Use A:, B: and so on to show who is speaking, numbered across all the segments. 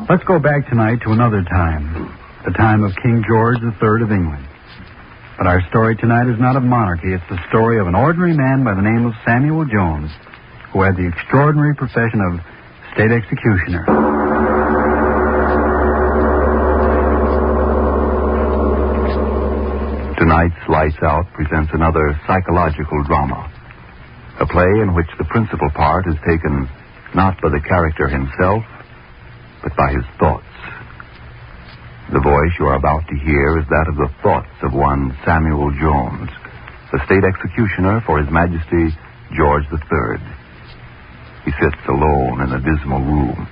A: Let's go back tonight to another time, the time of King George III of England. But our story tonight is not of monarchy. It's the story of an ordinary man by the name of Samuel Jones, who had the extraordinary profession of state executioner.
B: Tonight's Lights Out presents another psychological drama. A play in which the principal part is taken not by the character himself, but by his thoughts. The voice you are about to hear is that of the thoughts of one Samuel Jones, the state executioner for His Majesty George III. He sits alone in a dismal room,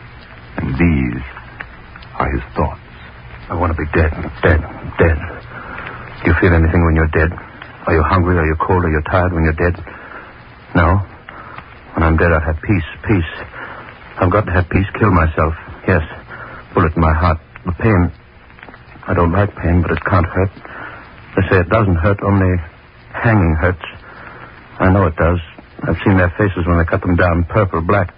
B: and these are his thoughts.
C: I want to be dead. Do you feel anything when you're dead? Are you hungry? Are you cold? Are you tired when you're dead? No. When I'm dead, I'll have peace. I've got to have peace, kill myself. Yes. Bullet in my heart. The pain. I don't like pain, but it can't hurt. They say it doesn't hurt, only hanging hurts. I know it does. I've seen their faces when they cut them down, purple, black.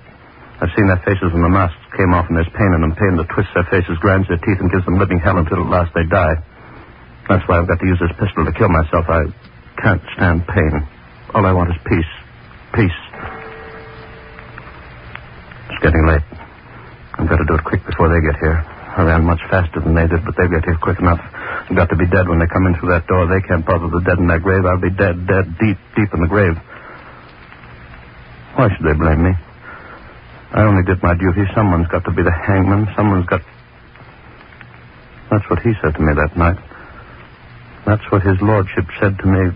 C: I've seen their faces when the masks came off and there's pain in them, pain that twists their faces, grinds their teeth, and gives them living hell until at last they die. That's why I've got to use this pistol to kill myself. I can't stand pain. All I want is peace. Peace. It's getting late. I've got to do it quick before they get here. I ran much faster than they did, but they'll get here quick enough. I've got to be dead when they come in through that door. They can't bother the dead in their grave. I'll be dead, deep in the grave. Why should they blame me? I only did my duty. Someone's got to be the hangman. Someone's got... That's what he said to me that night. That's what his lordship said to me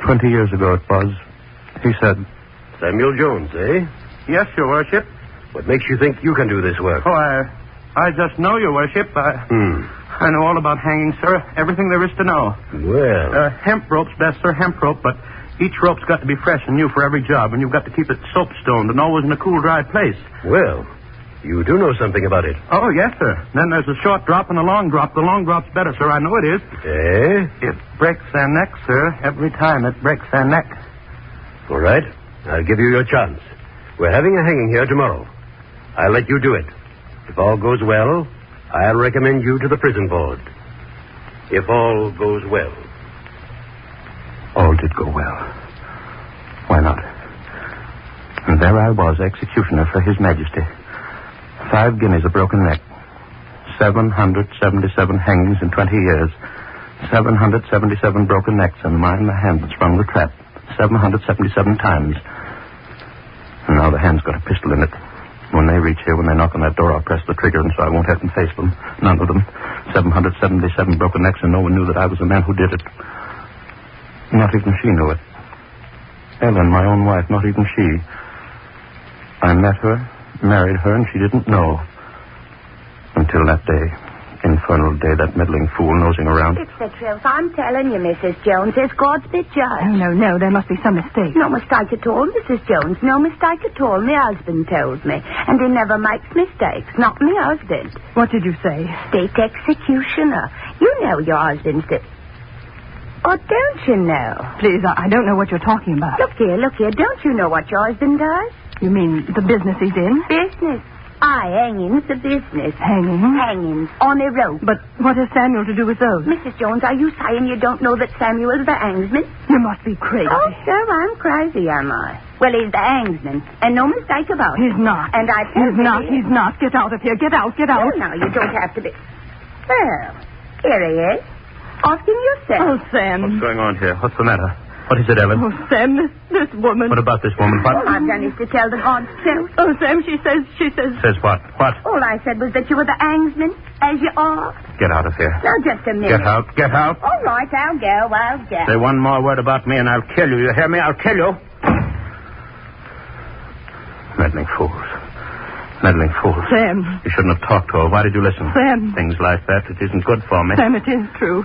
C: 20 years ago it was. He said...
D: Samuel Jones, eh?
E: Yes, your worship.
D: What makes you think you can do this work?
E: Oh, I just know, your worship. I know all about hanging, sir. Everything there is to know.
D: Well...
E: hemp rope's best, sir, hemp rope, but each rope's got to be fresh and new for every job, and you've got to keep it soap-stoned and always in a cool, dry place.
D: Well, you do know something about it.
E: Oh, yes, sir. Then there's a short drop and a long drop. The long drop's better, sir. I know it is.
D: Eh?
E: It breaks their neck, sir. Every time it breaks their neck.
D: All right. I'll give you your chance. We're having a hanging here tomorrow. I'll let you do it. If all goes well, I'll recommend you to the prison board. If all goes well.
C: All did go well. Why not? And there I was, executioner for His Majesty. 5 guineas a broken neck. 777 hangings in 20 years. 777 broken necks, and mine the hand that sprung the trap. 777 times. And now the hand's got a pistol in it. When they reach here, when they knock on that door, I'll press the trigger, and so I won't have them face them. None of them. 777 broken necks, and no one knew that I was the man who did it. Not even she knew it. Ellen, my own wife, not even she. I met her, married her, and she didn't know. Until that day. Infernal day, that meddling fool nosing around.
F: It's the truth. I'm telling you, Mrs. Jones. It's God's big judge.
G: Oh, no. There must be some mistake.
F: No mistake at all, Mrs. Jones. No mistake at all. My husband told me. And he never makes mistakes. Not my husband.
G: What did you say?
F: State executioner. You know your husband's the... Oh, don't you know?
G: Please, I don't know what you're talking about.
F: Look here. Don't you know what your husband does?
G: You mean the business he's in?
F: Business. Hanging's the business.
G: Hanging?
F: Hangings on a rope.
G: But what has Samuel to do with those?
F: Mrs. Jones, are you saying you don't know that Samuel's the hangsman?
G: You must be crazy.
F: Oh, sure, I'm crazy, am I? Well, he's the hangsman, and no mistake about it.
G: He's not.
F: And I tell you...
G: He's not. Get out of here. Get out.
F: Well, now, you don't have to be... Well, here he is. Asking yourself.
G: Oh, Sam.
C: What's going on here? What's the matter? What is it, Ellen?
G: Oh, Sam, this woman.
C: What about this woman? What?
F: All I've done is to tell the God's truth.
G: Oh, Sam, she says...
C: Says what? What?
F: All I said was that you were the hangsman, as you are.
C: Get out of here.
F: Now, just a minute.
C: Get out.
F: All right, I'll go.
C: Say one more word about me and I'll kill you. You hear me? I'll kill you. Meddling fools.
G: Sam.
C: You shouldn't have talked to her. Why did you listen?
G: Sam.
C: Things like that, it isn't good for me.
G: Sam, it is true.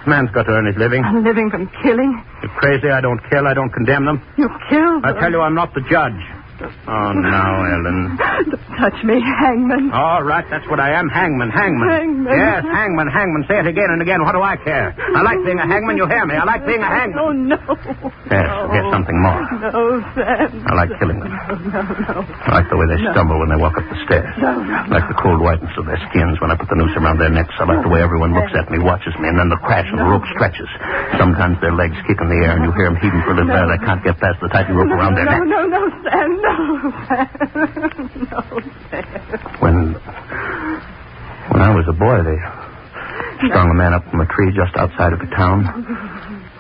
C: Man's got to earn his living.
G: I'm living from killing.
C: You're crazy. I don't kill. I don't condemn them.
G: You killed them.
C: I tell you, I'm not the judge. Oh, now, Ellen.
G: Don't touch me, hangman.
C: All right, that's what I am, hangman.
G: Hangman.
C: Yes, hangman. Say it again and again. What do I care? I like being a hangman, you hear me? I like being a hangman.
G: Oh, no.
C: Yes, here's something more.
G: No, Sam.
C: I like killing them.
G: No.
C: I like the way they stumble when they walk up the stairs.
G: No.
C: Like the cold whiteness of their skins when I put the noose around their necks. I like the way everyone looks at me, watches me, and then the crash of the rope stretches. Sometimes their legs kick in the air, and you hear them heaving for a little while. They can't get past the tight rope around their necks.
G: No, Sam. No, Sam.
C: When I was a boy, they strung a man up from a tree just outside of a town.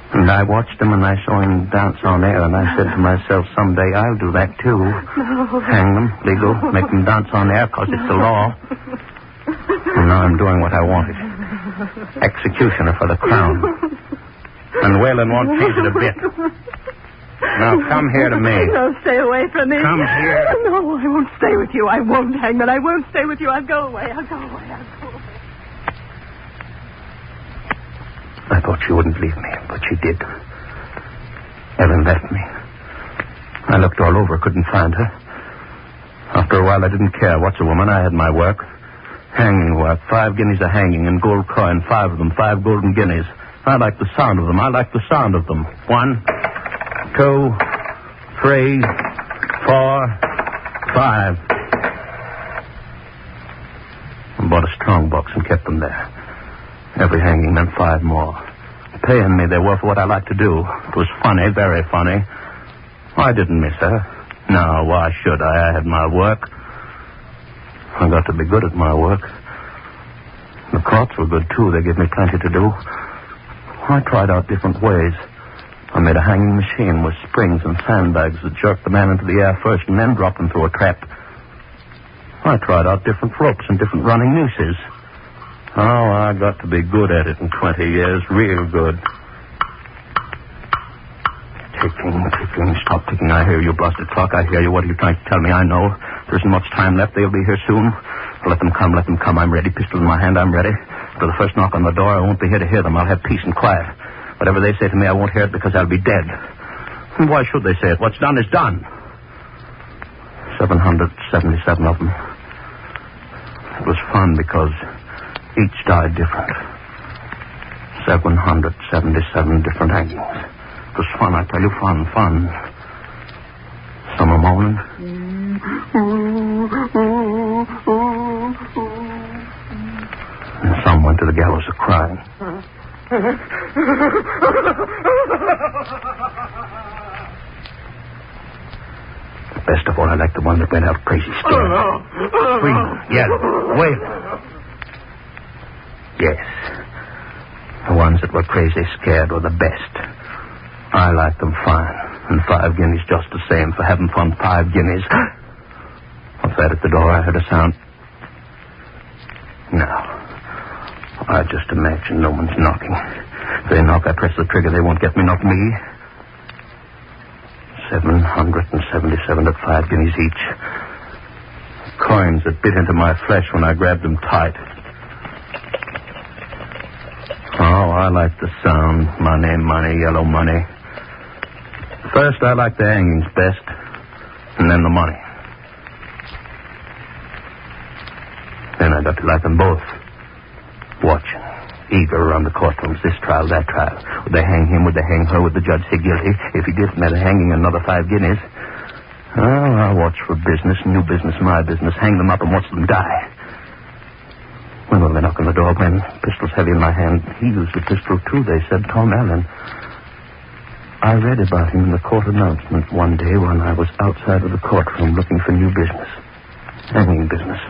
C: And I watched him, and I saw him dance on air, and I said to myself, someday I'll do that, too.
G: No.
C: Hang them, legal, make them dance on air, because it's the law. And now I'm doing what I wanted. Executioner for the crown. And Whalen won't change it a bit. Now, come here to me.
G: No, stay away from me.
C: Come here.
G: No, I won't stay with you. I won't, Hangman. I won't stay with you. I'll go away.
C: I thought she wouldn't leave me, but she did. Ellen left me. I looked all over, couldn't find her. After a while, I didn't care. What's a woman? I had my work. Hanging work. 5 guineas a hanging in gold coin. 5 of them. 5 golden guineas. I like the sound of them. 1, 2, 3, 4, 5. I bought a strong box and kept them there. Every hanging meant 5 more. Paying me they were for what I liked to do. It was funny, very funny. I didn't miss her. No, why should I? I had my work. I got to be good at my work. The courts were good, too. They gave me plenty to do. I tried out different ways. I made a hanging machine with springs and sandbags that jerked the man into the air first and then dropped him through a trap. I tried out different ropes and different running nooses. Oh, I got to be good at it in 20 years. Real good. Ticking. Stop ticking. I hear you, blasted clock. I hear you. What are you trying to tell me? I know. There isn't much time left. They'll be here soon. Let them come. I'm ready. Pistol in my hand. I'm ready. After the first knock on the door, I won't be here to hear them. I'll have peace and quiet. Whatever they say to me, I won't hear it because I'll be dead. And why should they say it? What's done is done. 777 of them. It was fun because each died different. 777 different hangings. It was fun, I tell you, fun. Some are moaning. And some went to the gallows a crying. Best of all, I like the one that went out crazy scared. Screaming, yelling, wailing. Yes. The ones that were crazy scared were the best. I liked them fine. And 5 guineas just the same for having fun. 5 guineas. Outside at the door, I heard a sound. No. I just imagine no one's knocking. If they knock, I press the trigger. They won't get me, not me. 777 at 5 guineas each. Coins that bit into my flesh when I grabbed them tight. Oh, I like the sound. Money, yellow money. First, I like the hangings best, and then the money. Then I got to like them both. Watching, eager around the courtrooms, this trial, that trial. Would they hang him? Would they hang her? Would the judge say guilty? If he didn't, they'd hanging another 5 guineas. Oh, I'll watch for business, new business, my business. Hang them up and watch them die. When will they knock on the door? When? Pistol's heavy in my hand. He used a pistol, too, they said. Tom Allen. I read about him in the court announcement one day when I was outside of the courtroom looking for new business. Hanging business.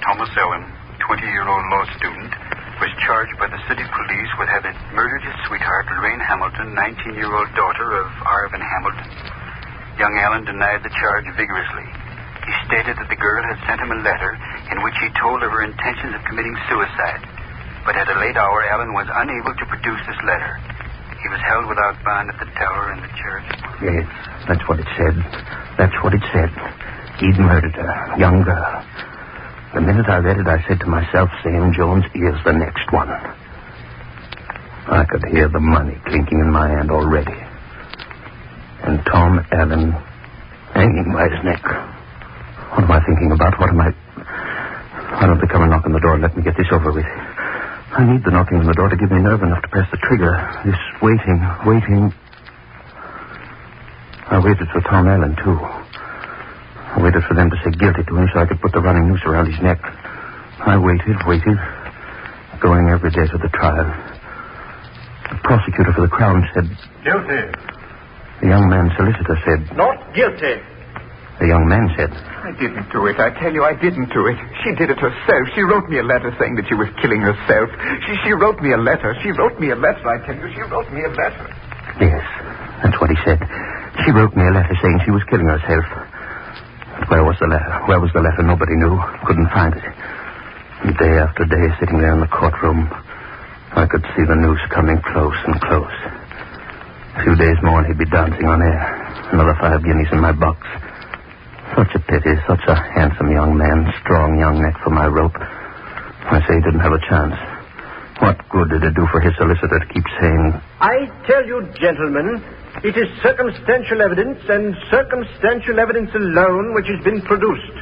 A: Thomas Allen, 20-year-old law student, was charged by the city police with having murdered his sweetheart, Lorraine Hamilton, 19-year-old daughter of Arvin Hamilton. Young Allen denied the charge vigorously. He stated that the girl had sent him a letter in which he told of her intentions of committing suicide. But at a late hour, Allen was unable to produce this letter. He was held without bond at the tower in the church.
C: Yes, that's what it said. He'd murdered her, young girl. The minute I read it, I said to myself, Sam Jones is the next one. I could hear the money clinking in my hand already. And Tom Allen hanging by his neck. What am I thinking about? Why don't they come and knock on the door and let me get this over with? I need the knocking on the door to give me nerve enough to press the trigger. This waiting. I waited for Tom Allen, too. I waited for them to say guilty to him so I could put the running noose around his neck. I waited, going every day to the trial. The prosecutor for the Crown said...
H: Guilty.
C: The young man's solicitor said...
H: Not guilty.
C: The young man said...
I: I didn't do it. I tell you, I didn't do it. She did it herself. She wrote me a letter saying that she was killing herself. She wrote me a letter. I tell you, she wrote me a letter.
C: Yes, that's what he said. She wrote me a letter saying she was killing herself. Where was the letter? Nobody knew. Couldn't find it. And day after day, sitting there in the courtroom, I could see the noose coming close and close. A few days more and he'd be dancing on air. Another 5 guineas in my box. Such a pity, such a handsome young man, strong young neck for my rope. I say he didn't have a chance. What good did it do for his solicitor to keep saying...
H: I tell you, gentlemen, it is circumstantial evidence and circumstantial evidence alone which has been produced.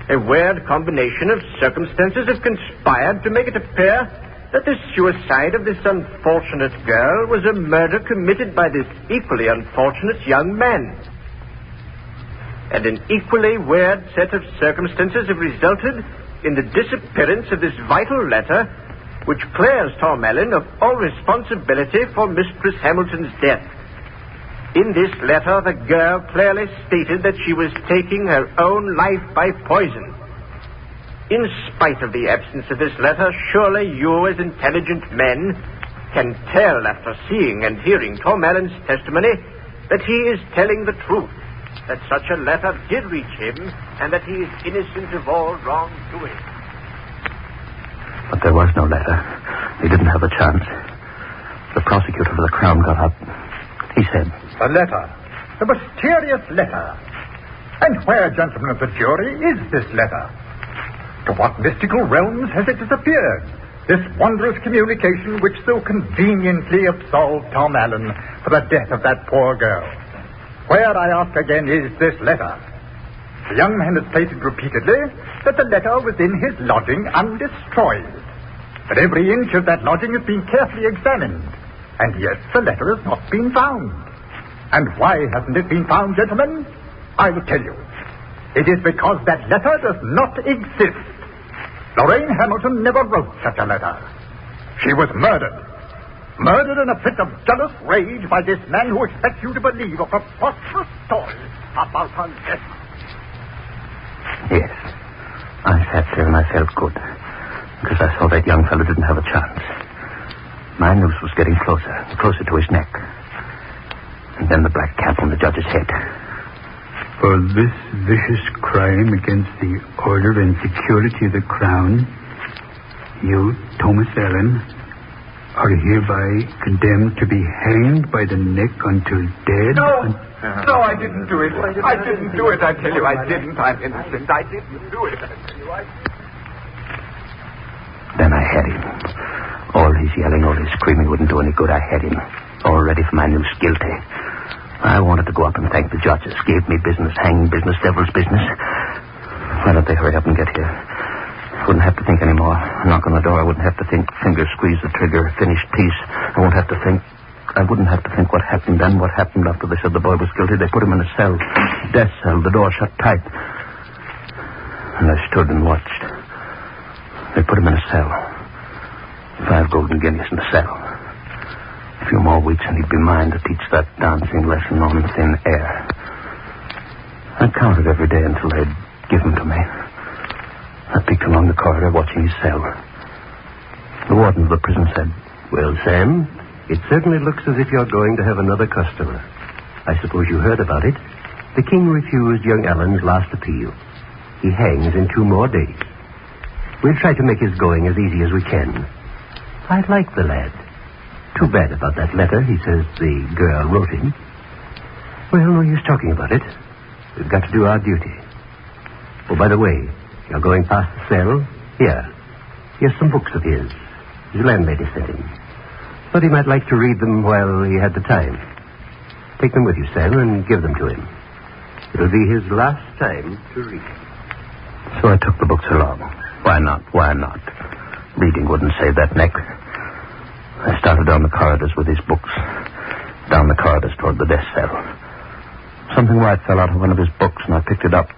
H: A weird combination of circumstances have conspired to make it appear that the suicide of this unfortunate girl was a murder committed by this equally unfortunate young man. And an equally weird set of circumstances have resulted in the disappearance of this vital letter which clears Tom Allen of all responsibility for Mistress Hamilton's death. In this letter, the girl clearly stated that she was taking her own life by poison. In spite of the absence of this letter, surely you as intelligent men can tell after seeing and hearing Tom Allen's testimony that he is telling the truth, that such a letter did reach him, and that he is innocent of all wrongdoing.
C: But there was no letter. He didn't have a chance. The prosecutor for the Crown got up. He said...
J: The letter. The mysterious letter. And where, gentlemen of the jury, is this letter? To what mystical realms has it disappeared? This wondrous communication which so conveniently absolved Tom Allen for the death of that poor girl. Where, I ask again, is this letter? The young man has stated repeatedly that the letter was in his lodging undestroyed. That every inch of that lodging has been carefully examined. And yet the letter has not been found. And why hasn't it been found, gentlemen? I will tell you. It is because that letter does not exist. Lorraine Hamilton never wrote such a letter. She was murdered. Murdered in a fit of jealous rage by this man who expects you to believe a preposterous story about her death.
C: Yes. I sat there and I felt good. Because I saw that young fellow didn't have a chance. My noose was getting closer to his neck. And then the black cap on the judge's head.
K: For this vicious crime against the order and security of the Crown, you, Thomas Allen, are hereby condemned to be hanged by the neck until dead.
I: No, I didn't do it. I didn't do it. I tell you, I didn't. I'm innocent. I didn't do it. I tell you,
C: Then I had him. All his yelling, all his screaming wouldn't do any good. I had him. All ready for my noose, guilty. I wanted to go up and thank the judges. Gave me business, hanging business, devil's business. Why don't they hurry up and get here? I wouldn't have to think anymore. Knock on the door. I wouldn't have to think. Finger squeeze the trigger. Finished piece. I wouldn't have to think what happened then. What happened after they said the boy was guilty. They put him in a cell. Death cell. The door shut tight. And I stood and watched. They put him in a cell. 5 golden guineas in the cell. A few more weeks and he'd be mine to teach that dancing lesson on thin air. I counted every day until they'd give him to me. I peeked along the corridor watching his cell. The warden of the prison said,
D: Well, Sam, it certainly looks as if you're going to have another customer. I suppose you heard about it. The king refused young Allen's last appeal. He hangs in 2 more days. We'll try to make his going as easy as we can. I like the lad. Too bad about that letter he says the girl wrote him. Well, no use talking about it. We've got to do our duty. Oh, by the way, you're going past the cell? Here's some books of his. His landlady sent him. Thought he might like to read them while he had the time. Take them with you, Sam, and give them to him. It'll be his last time to read.
C: So I took the books along. Why not? Reading wouldn't save that neck. I started down the corridors with his books. Down the corridors toward the death cell. Something white fell out of one of his books, and I picked it up.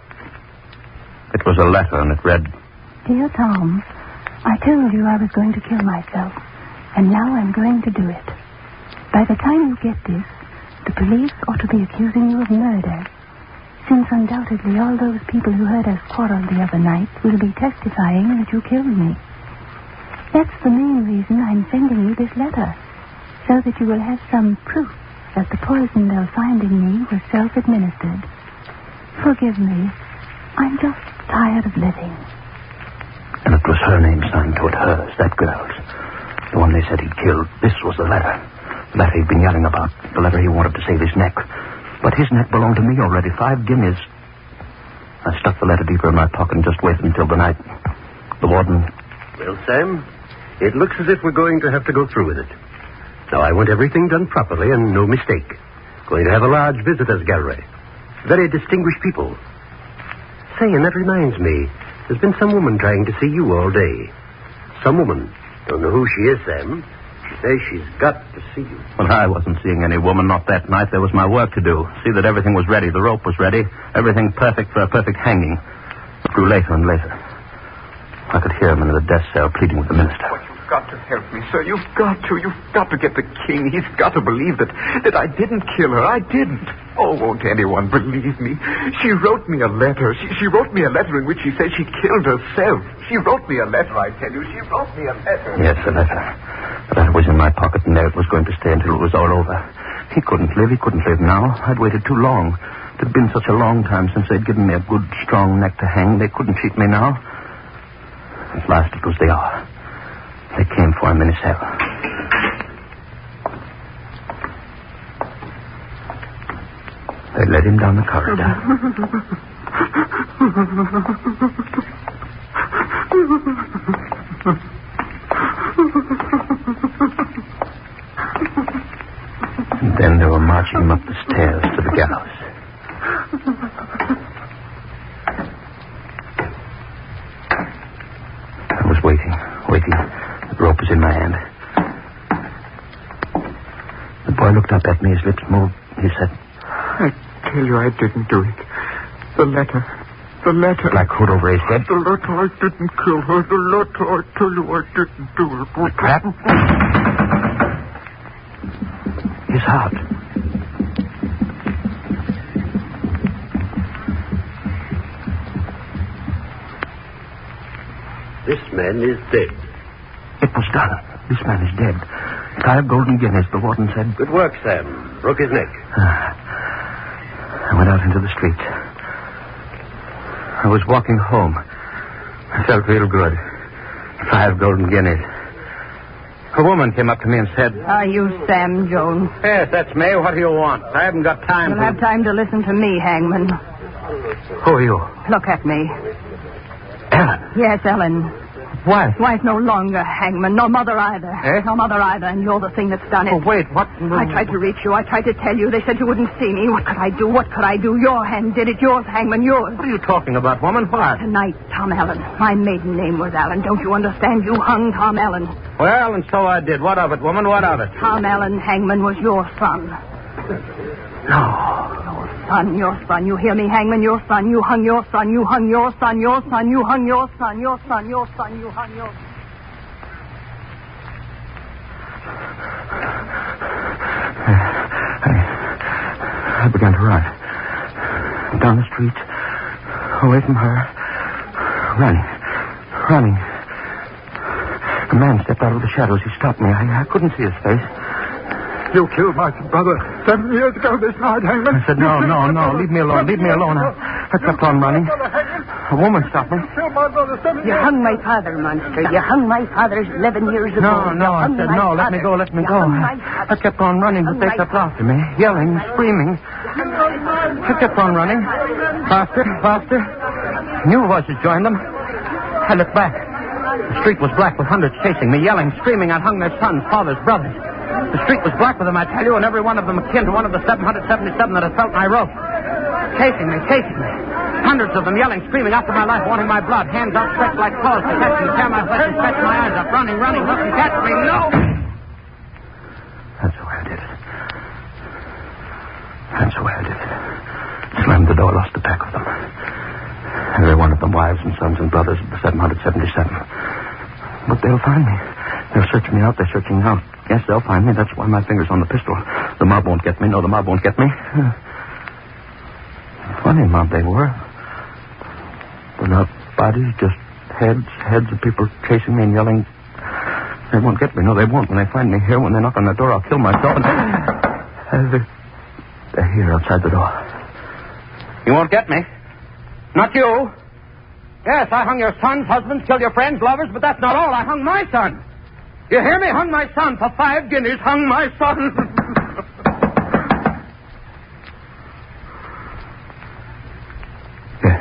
C: It was a letter, and it read,
L: Dear Tom, I told you I was going to kill myself, and now I'm going to do it. By the time you get this, the police ought to be accusing you of murder, since undoubtedly all those people who heard us quarrel the other night will be testifying that you killed me. That's the main reason I'm sending you this letter, so that you will have some proof that the poison they'll find in me was self-administered. Forgive me. I'm just tired of living.
C: And it was her name signed to it, hers, that girl's. The one they said he'd killed. This was the letter. The letter he'd been yelling about. The letter he wanted to save his neck. But his neck belonged to me already. 5 guineas. I stuck the letter deeper in my pocket and just waited until the night. The warden...
D: Well, Sam, it looks as if we're going to have to go through with it. Now, I want everything done properly and no mistake. Going to have a large visitors' gallery. Very distinguished people. Say, and that reminds me, there's been some woman trying to see you all day. Some woman. Don't know who she is, Sam. She says she's got to see you.
C: Well, I wasn't seeing any woman, not that night. There was my work to do. See that everything was ready. The rope was ready. Everything perfect for a perfect hanging. It grew later and later. I could hear him in the death cell pleading with the minister.
I: Well, you've got to help me, sir. You've got to. You've got to get the king. He's got to believe that I didn't kill her. I didn't. Oh, won't anyone believe me? She wrote me a letter. She wrote me a letter in which she said she killed herself. She wrote me a letter, I tell you. She wrote me a letter.
C: Yes, a letter. The letter was in my pocket, and there it was going to stay until it was all over. He couldn't live. He couldn't live now. I'd waited too long. It had been such a long time since they'd given me a good, strong neck to hang. They couldn't cheat me now. At last it was the hour. They came for him in his cell. They led him down the corridor. And then they were marching him up the stairs to the gallows. I was waiting. The rope was in my hand. The boy looked up at me. His lips moved. He said,
I: I tell you I didn't do it. The letter.
C: Black hood over his head.
I: The letter, I didn't kill her. The letter, I tell you I didn't do it.
C: The trap. His heart.
D: This man is dead.
C: It was done. This man is dead. 5 golden guineas, the warden said.
D: Good work, Sam. Broke his neck.
C: I went out into the street. I was walking home. I felt real good. 5 golden guineas. A woman came up to me and said...
G: Are you Sam Jones?
E: Yes, that's me. What do you want? I haven't got time
G: You'll have time to listen to me, Hangman.
C: Who are you?
G: Look at me.
C: Ellen.
G: Yes, Ellen.
C: Wife?
G: Wife no longer, Hangman. No mother either.
C: Eh?
G: No mother either, and you're the thing that's done it.
C: Oh, wait, what?
G: I tried to reach you. I tried to tell you. They said you wouldn't see me. What could I do? Your hand did it. Yours, Hangman, yours.
C: What are you talking about, woman? What?
G: Tonight, Tom Allen. My maiden name was Allen. Don't you understand? You hung Tom Allen.
C: Well, and so I did. What of it, woman? What of it?
G: Tom Allen, Hangman, was your son.
C: No.
G: Your son. You hear me, Hangman? Your son. You hung your son. You hung your son. Your son. You hung your son. Your son. Your son. You hung your son.
C: I began to run. Down the street. Away from her. Running. A man stepped out of the shadows. He stopped me. I couldn't see his face.
I: You killed my brother 7 years ago this night, Hangman.
C: I said, no. Leave me alone. I kept on running. A woman stopped me.
F: You hung my father, monster. You hung my father 11 years ago.
C: No. I said, no. Let me go. I kept on running, but they kept after me, yelling, screaming. I kept on running. Faster. New voices joined them. I looked back. The street was black with hundreds chasing me, yelling, screaming. I'd hung their sons, fathers, brothers. The street was black with them, I tell you, and every one of them akin to one of the 777 that had felt my rope. Chasing me. Hundreds of them yelling, screaming after my life, wanting my blood. Hands outstretched like claws to catch me, tear my flesh and stretch my eyes up. Running, looking, catch me, no! That's the way I did it. Slammed the door, lost the pack of them. Every one of them the wives and sons and brothers of the 777. But they'll find me. They'll search me out. They're searching out. Yes, they'll find me. That's why my finger's on the pistol. The mob won't get me. No, the mob won't get me. Funny mob they were. They're not bodies, just heads of people chasing me and yelling. They won't get me. No, they won't. When they find me here, when they knock on the door, I'll kill myself. And they're here outside the door.
E: You won't get me. Not you. Yes, I hung your sons, husbands, killed your friends, lovers, but that's not all. I hung my son. You hear me? Hung my son for 5 guineas. Hung my son.
C: Yes.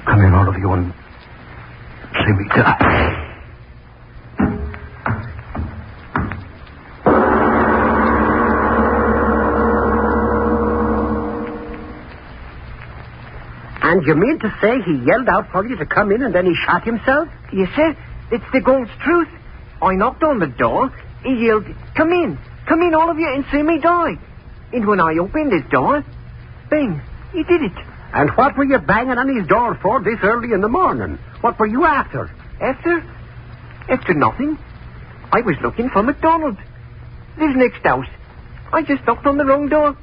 C: Come in, all of you, and see me die.
M: And you mean to say he yelled out for you to come in and then he shot himself? Yes, sir. It's the God's truth. I knocked on the door. He yelled, come in, all of you, and see me die. And when I opened his door, bang, he did it. And what were you banging on his door for this early in the morning? What were you after? After nothing. I was looking for MacDonald. This next house. I just knocked on the wrong door.